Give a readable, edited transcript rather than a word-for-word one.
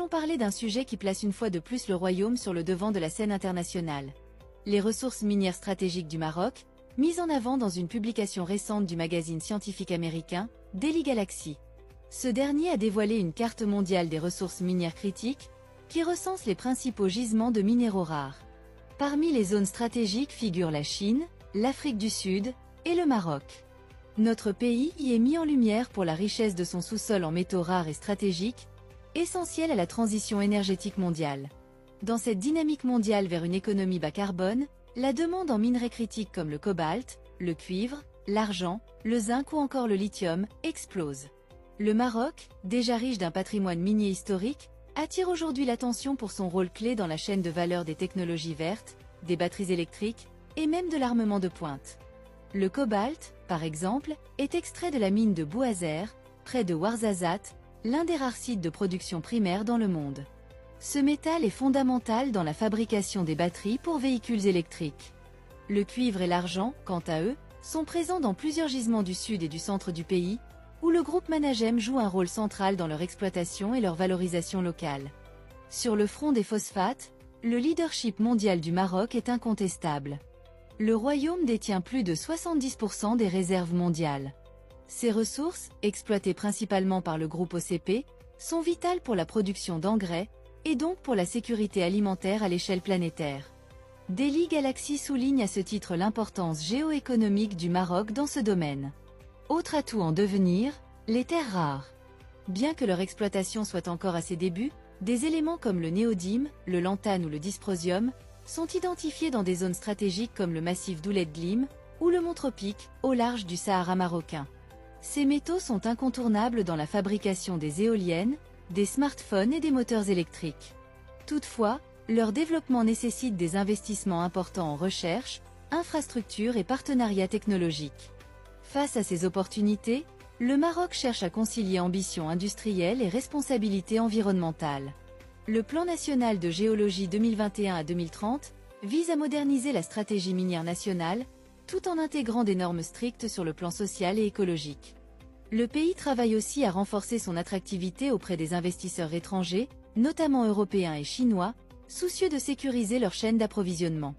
allons parler d'un sujet qui place une fois de plus le royaume sur le devant de la scène internationale. Les ressources minières stratégiques du Maroc, mises en avant dans une publication récente du magazine scientifique américain, Daily Galaxy. Ce dernier a dévoilé une carte mondiale des ressources minières critiques, qui recense les principaux gisements de minéraux rares. Parmi les zones stratégiques figurent la Chine, l'Afrique du Sud et le Maroc. Notre pays y est mis en lumière pour la richesse de son sous-sol en métaux rares et stratégiques, essentiels à la transition énergétique mondiale. Dans cette dynamique mondiale vers une économie bas carbone, la demande en minerais critiques comme le cobalt, le cuivre, l'argent, le zinc ou encore le lithium explose. Le Maroc, déjà riche d'un patrimoine minier historique, attire aujourd'hui l'attention pour son rôle clé dans la chaîne de valeur des technologies vertes, des batteries électriques et même de l'armement de pointe. Le cobalt, par exemple, est extrait de la mine de Bouazer, près de Ouarzazate, l'un des rares sites de production primaire dans le monde. Ce métal est fondamental dans la fabrication des batteries pour véhicules électriques. Le cuivre et l'argent, quant à eux, sont présents dans plusieurs gisements du sud et du centre du pays, où le groupe Managem joue un rôle central dans leur exploitation et leur valorisation locale. Sur le front des phosphates, le leadership mondial du Maroc est incontestable. Le royaume détient plus de 70% des réserves mondiales. Ces ressources, exploitées principalement par le groupe OCP, sont vitales pour la production d'engrais, et donc pour la sécurité alimentaire à l'échelle planétaire. Daily Galaxy souligne à ce titre l'importance géoéconomique du Maroc dans ce domaine. Autre atout en devenir, les terres rares. Bien que leur exploitation soit encore à ses débuts, des éléments comme le néodyme, le lantane ou le dysprosium sont identifiés dans des zones stratégiques comme le massif d'Ouled Glim ou le mont Tropique, au large du Sahara marocain. Ces métaux sont incontournables dans la fabrication des éoliennes, des smartphones et des moteurs électriques. Toutefois, leur développement nécessite des investissements importants en recherche, infrastructures et partenariats technologiques. Face à ces opportunités, le Maroc cherche à concilier ambition industrielle et responsabilité environnementale. Le Plan national de géologie 2021 à 2030 vise à moderniser la stratégie minière nationale, tout en intégrant des normes strictes sur le plan social et écologique. Le pays travaille aussi à renforcer son attractivité auprès des investisseurs étrangers, notamment européens et chinois, soucieux de sécuriser leur chaîne d'approvisionnement.